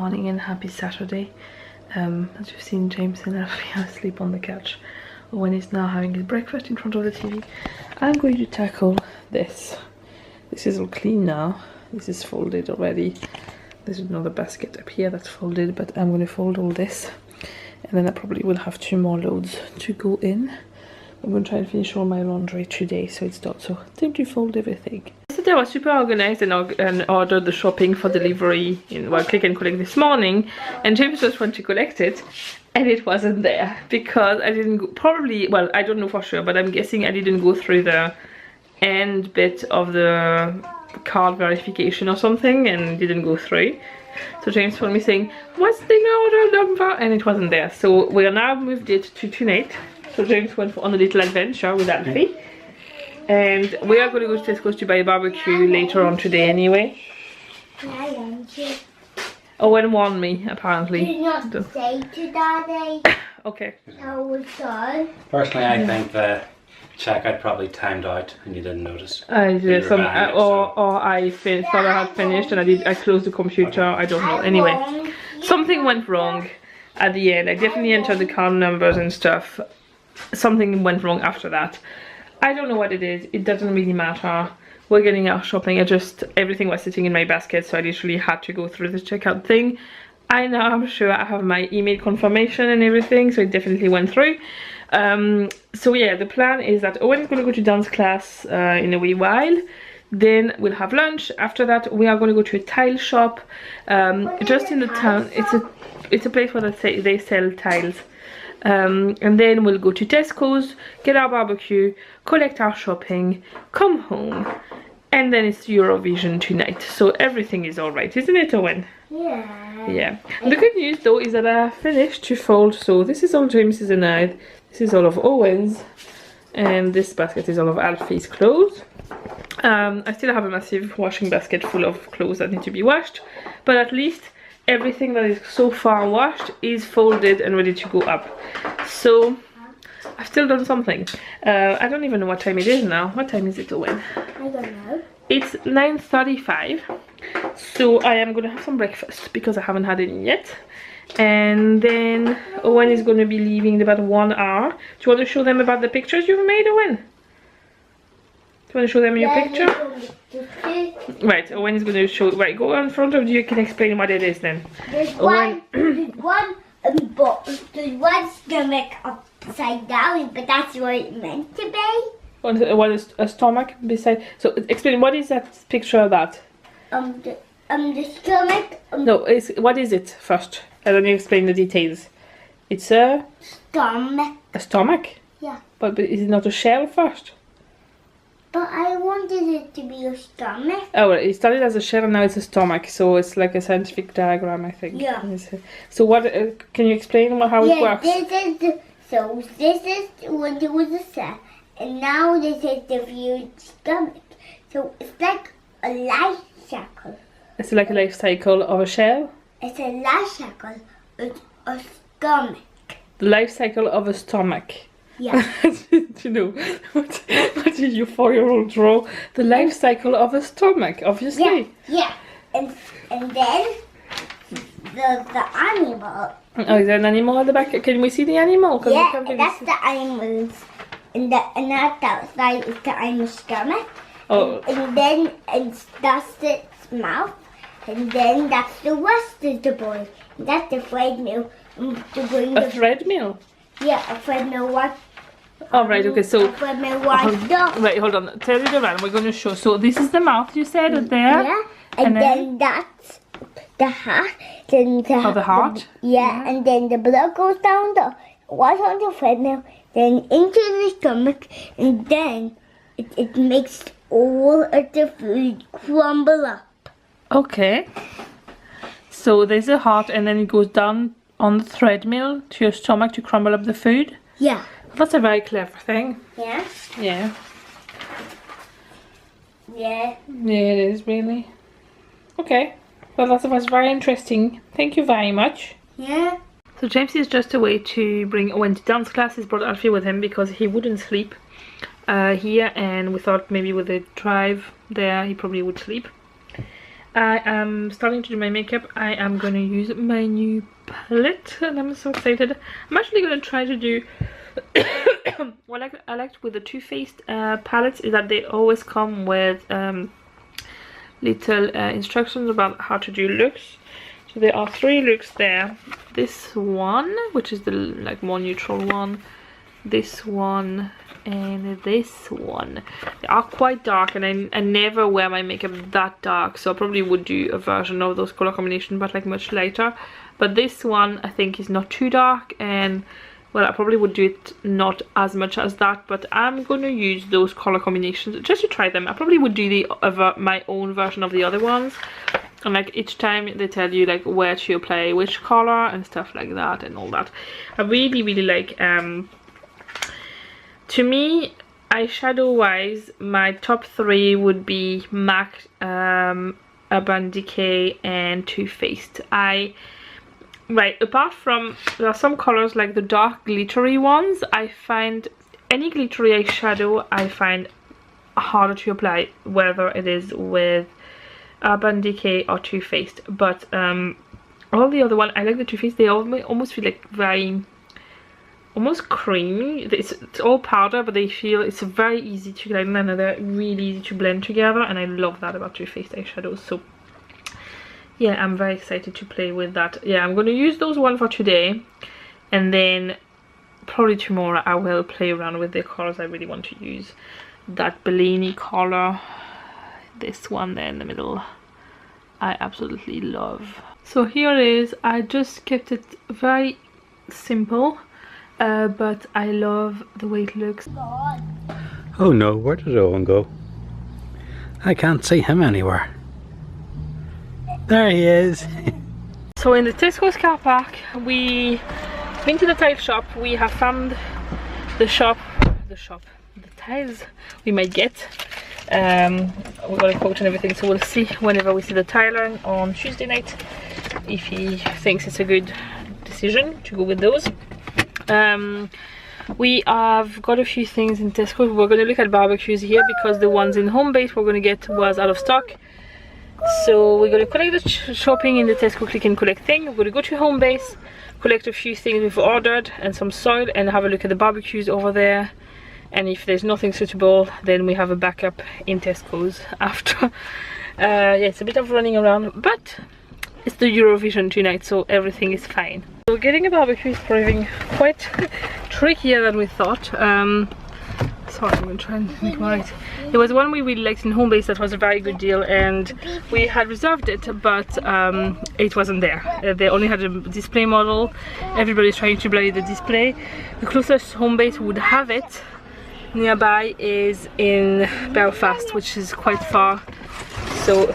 morning and happy Saturday. As you've seen, James and Alfie are asleep on the couch. Owen is now having his breakfast in front of the TV. I'm going to tackle this. This is all clean now. This is folded already. There's another basket up here that's folded, but I'm going to fold all this. And then I probably will have 2 more loads to go in. I'm going to try and finish all my laundry today so it's done. So time to fold everything. Yesterday I was super organized and ordered the shopping for delivery in click and collect this morning, and James just went to collect it and it wasn't there because I didn't go, probably, well, I don't know for sure, but I'm guessing I didn't go through the end bit of the card verification or something and didn't go through. So James told me saying, what's the order number? And it wasn't there. So we are now moved it to tonight. So James went on a little adventure with Alfie. And we are going to go to Tesco's to buy a barbecue later on today anyway. Owen warned me, apparently. Do not say to Daddy. Okay. Personally, I think the checkout probably timed out and you didn't notice. I did some, or I thought I had finished and I closed the computer. Okay. I don't know. Anyway, something went wrong at the end. I definitely entered the card numbers and stuff. Something went wrong after that. I don't know what it is. It doesn't really matter. We're getting our shopping. Everything was sitting in my basket, so I literally had to go through the checkout thing. I'm sure I have my email confirmation and everything, so it definitely went through. So yeah, the plan is that Owen is going to go to dance class in a wee while. Then we'll have lunch. After that, we are going to go to a tile shop just in the town. It's a place where they sell tiles. And then we'll go to Tesco's, get our barbecue, collect our shopping, come home, and then it's Eurovision tonight. So everything is alright, isn't it, Owen? Yeah. Yeah. And the good news though is that I finished to fold. So this is all James's and I. This is all of Owen's, and this basket is all of Alfie's clothes. I still have a massive washing basket full of clothes that need to be washed, but at least everything that is so far washed is folded and ready to go up. So I've still done something. I don't even know what time it is now. What time is it, Owen? I don't know. It's 9:35. So I am gonna have some breakfast because I haven't had any yet. And then Owen is going to be leaving in about 1 hour. Do you want to show them about the pictures you've made, Owen? Do you want to show them your picture? Right, Owen is going to show. Right, go in front of you. You can explain what it is then. There's Owen. one stomach upside down, but that's what it meant to be. One is a stomach beside. So explain, what is that picture of that? The stomach. No, what is it first? And then you explain the details. It's a stomach. A stomach? Yeah. But is it not a shell first? But I wanted it to be a stomach. Oh, well, it started as a shell and now it's a stomach. So it's like a scientific diagram, I think. Yeah. So what? Can you explain how it works? This is when there was a cell, and now this is the viewed stomach. So it's like a life cycle. It's like a life cycle of a shell? It's a life cycle of a stomach. The life cycle of a stomach. Yeah. Do you know, what did your 4-year-old draw? The life cycle of a stomach, obviously. Yeah. And then the animal. Oh, is there an animal at the back? Can we see the animal? Yeah, that's the animals. And that outside is the animal's stomach. Oh. And that's its mouth. And then that's the rest of the body. And that's the treadmill. A treadmill? Yeah, a treadmill. Oh, right, okay, so... A treadmill winds up. Right, hold on. Tell you the man, we're going to show. So this is the mouth, you said, there? Yeah, and then that's the heart. Then the heart? Yeah, and then the blood goes down the water on the treadmill, then into the stomach, and then it makes all of the food crumble up. Okay. So there's a heart and then it goes down on the treadmill to your stomach to crumble up the food? Yeah. That's a very clever thing. Yeah? Yeah. Yeah. Yeah, it is, really. Okay. Well, that was very interesting. Thank you very much. Yeah. So James is just away to bring Owen to dance class. He's brought Alfie with him because he wouldn't sleep here, and we thought maybe with the drive there he probably would sleep. I am starting to do my makeup. I am going to use my new palette and I'm so excited. I'm actually going to try to do what I liked with the Too Faced palettes is that they always come with little instructions about how to do looks. So there are 3 looks there. This one, which is the like more neutral one, this one, and this one. They are quite dark, and I never wear my makeup that dark, so I probably would do a version of those color combination but like much lighter. But this one I think is not too dark, and well, I probably would do it not as much as that, but I'm gonna use those color combinations just to try them. I probably would do my own version of the other ones, and like each time they tell you like where to apply which color and stuff like that and all that. I really like to me, eyeshadow wise, my top 3 would be MAC, Urban Decay and Too Faced. Right, apart from there are some colors like the dark glittery ones, I find any glittery eyeshadow I find harder to apply, whether it is with Urban Decay or Too Faced. But all the other one, I like the Too Faced. They almost feel like very almost creamy. It's all powder, but they feel it's very easy to blend and they're really easy to blend together, and I love that about Too Faced eyeshadows. So yeah, I'm very excited to play with that. Yeah, I'm going to use those one for today, and then probably tomorrow I will play around with the colors I really want to use. That Bellini color, this one there in the middle, I absolutely love. So here it is. I just kept it very simple, but I love the way it looks. Oh no, where did Eoghan go? I can't see him anywhere. There he is. So in the Tesco's car park, we been to the tile shop. We have found the tiles we might get. We got a quote and everything, so we'll see whenever we see the tiler on Tuesday night if he thinks it's a good decision to go with those. We have got a few things in Tesco. We're going to look at barbecues here because the ones in home base we're going to get was out of stock. So we're going to collect the shopping in the Tesco click and collect thing. We're going to go to home base, collect a few things we've ordered and some soil, and have a look at the barbecues over there. And if there's nothing suitable, then we have a backup in Tesco's after. Yeah, it's a bit of running around, but it's the Eurovision tonight, so everything is fine. So getting a barbecue is proving quite trickier than we thought. Sorry, I'm going to try and make it right. There was one we really liked in home base that was a very good deal, and we had reserved it, but it wasn't there. They only had a display model. Everybody's trying to buy the display. The closest home base would have it nearby is in Belfast, which is quite far. So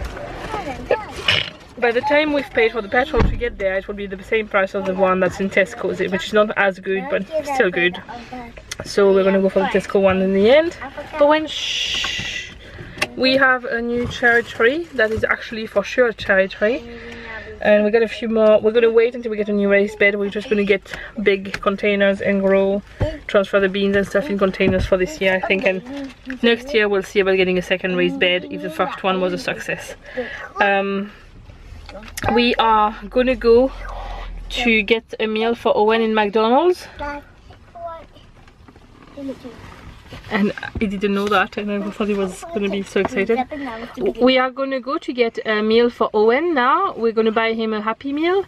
by the time we've paid for the petrol to get there, it will be the same price as the one that's in Tesco's, which is not as good, but still good. So we're gonna go for the Tesco one in the end. But when we have a new cherry tree that is actually for sure a cherry tree, and we got a few more. We're gonna wait until we get a new raised bed. We're just gonna get big containers and transfer the beans and stuff in containers for this year, I think, and next year we'll see about getting a second raised bed if the first one was a success. We are gonna go to get a meal for Eoghan in McDonald's, and he didn't know that, and I thought he was gonna be so excited. We are gonna go to get a meal for Eoghan now. We're gonna buy him a Happy Meal.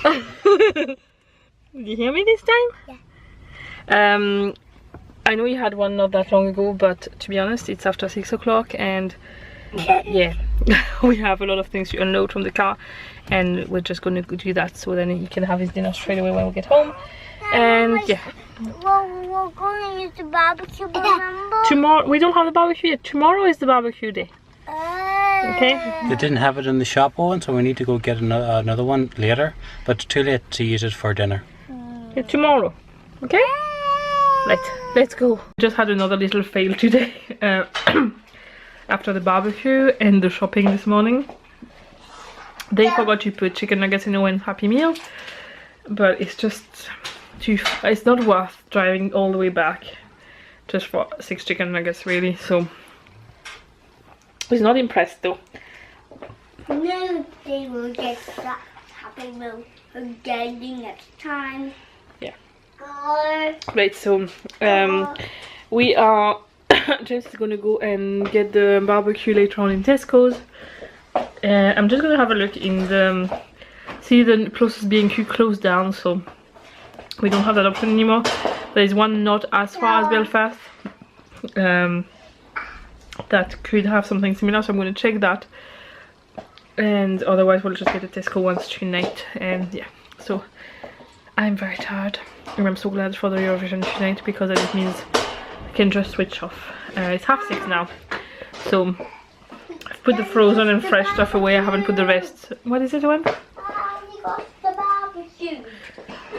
Yeah. Did you hear me this time? Yeah. I know you had one not that long ago, but to be honest, it's after 6 o'clock, and yeah, we have a lot of things to unload from the car, and we're just going to do that so then he can have his dinner straight away when we get home. And yeah, we're going to use the barbecue, remember? Tomorrow, we don't have the barbecue yet. Tomorrow is the barbecue day. Okay? They didn't have it in the shop, Eoghan, so we need to go get another one later, but it's too late to use it for dinner. Yeah, tomorrow. Okay? Right, let's go. Just had another little fail today. After the barbecue and the shopping this morning, they forgot to put chicken nuggets in Eoghan's Happy Meal, but it's just it's not worth driving all the way back just for 6 chicken nuggets, really. So he's not impressed though. No, they will get that happen will again next time. Yeah. Or Right, so we are just gonna go and get the barbecue later on in Tesco's. I'm just gonna have a look in the see the closest B&Q closed down, so we don't have that option anymore. There's one not as far as Belfast that could have something similar, so I'm gonna check that. And otherwise we'll just get a Tesco once tonight. And yeah, so I'm very tired and I'm so glad for the Eurovision tonight, because it means I can just switch off. It's 6:30 now, so I've put the frozen and fresh stuff away. I haven't put the rest. What is it, Owen? we got the barbecue.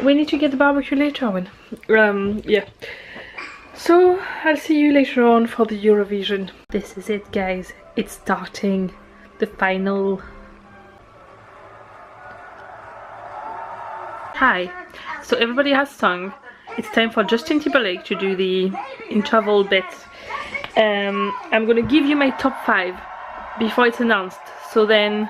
We need to get the barbecue later, Owen. Yeah, so I'll see you later on for the Eurovision. This is it, guys, it's starting. The final. Hi, so everybody has sung. It's time for Justin Timberlake to do the interval bit. I'm gonna give you my top 5 before it's announced, so then,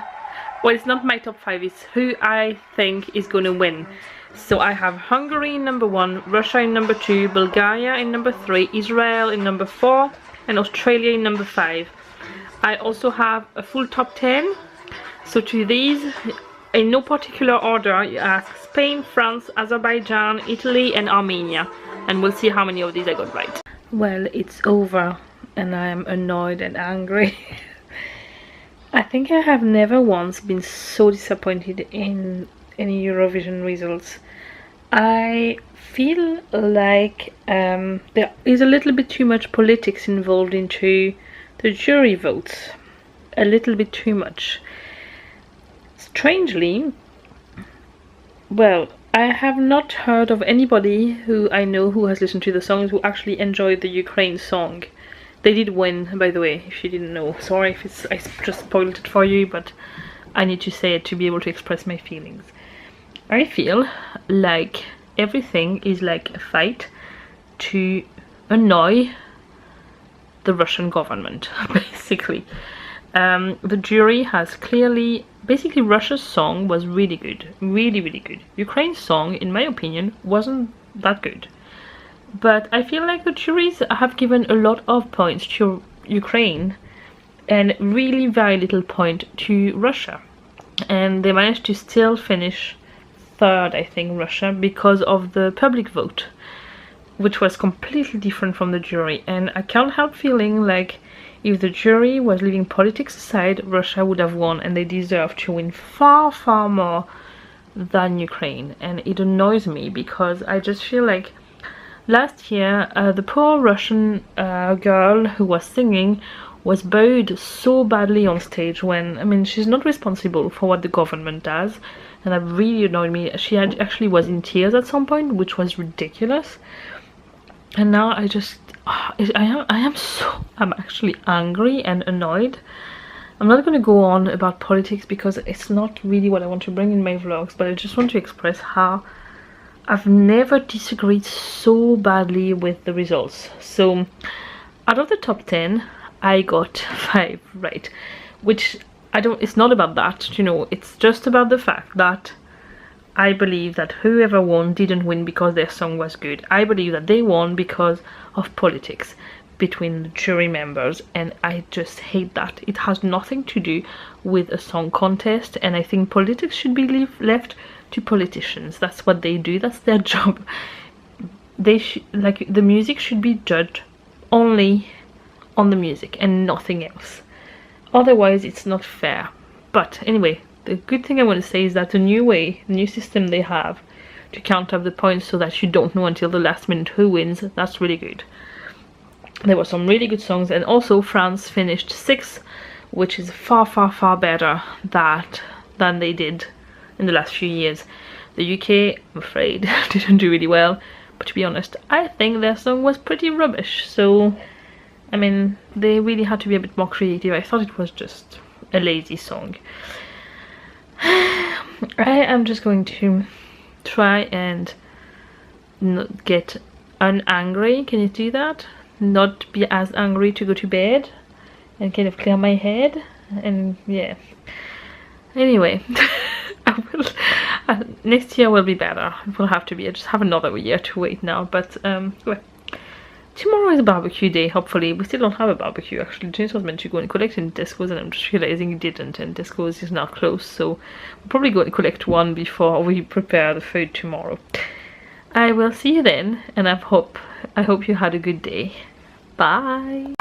well, it's not my top 5, it's who I think is gonna win. So I have Hungary in number 1, Russia in number 2, Bulgaria in number 3, Israel in number 4, and Australia in number 5. I also have a full top 10, so to these, in no particular order, you ask Spain, France, Azerbaijan, Italy and Armenia, and we'll see how many of these I got right. Well, it's over and I am annoyed and angry. I think I have never once been so disappointed in any Eurovision results. I feel like there is a little bit too much politics involved into the jury votes, a little bit too much. Strangely, well, I have not heard of anybody who I know who has listened to the songs who actually enjoyed the Ukraine song. They did win, by the way, if you didn't know. Sorry if I just spoiled it for you, but I need to say it to be able to express my feelings. I feel like everything is like a fight to annoy the Russian government, basically. The jury has clearly, basically Russia's song was really good, really good. Ukraine's song, in my opinion, wasn't that good. But I feel like the juries have given a lot of points to Ukraine and really very little point to Russia. And they managed to still finish 3rd, I think, Russia, because of the public vote, which was completely different from the jury. And I can't help feeling like if the jury was leaving politics aside, Russia would have won, and they deserve to win far more than Ukraine. And it annoys me because I just feel like last year the poor Russian girl who was singing was booed so badly on stage, when, I mean, she's not responsible for what the government does, and that really annoyed me. She actually was in tears at some point, which was ridiculous. And now I just, I'm actually angry and annoyed. I'm not going to go on about politics because it's not really what I want to bring in my vlogs, but I just want to express how I've never disagreed so badly with the results. So out of the top 10, I got 5 right, which it's not about that, you know, it's just about the fact that I believe that whoever won didn't win because their song was good. I believe that they won because of politics between the jury members, and I just hate that. It has nothing to do with a song contest, and I think politics should be left to politicians. That's what they do, that's their job. They like, the music should be judged only on the music and nothing else. Otherwise it's not fair. But anyway, the good thing I want to say is that the new system they have to count up the points so that you don't know until the last minute who wins, that's really good. There were some really good songs, and also France finished 6th, which is far better than they did in the last few years. The UK, I'm afraid, didn't do really well, but to be honest, I think their song was pretty rubbish. So, I mean, they really had to be a bit more creative. I thought it was just a lazy song. I am just going to try and not get unangry. Can you do that? Not be as angry to go to bed and kind of clear my head. And yeah, Anyway, I will, next year will be better. It will have to be. I just have another year to wait now. But well, tomorrow is a barbecue day. Hopefully, we still don't have a barbecue. Actually, James was meant to go and collect in Tesco's, and I'm just realizing he didn't. And Tesco's is now closed, so we'll probably go and collect one before we prepare the food tomorrow. I will see you then, and I hope you had a good day. Bye.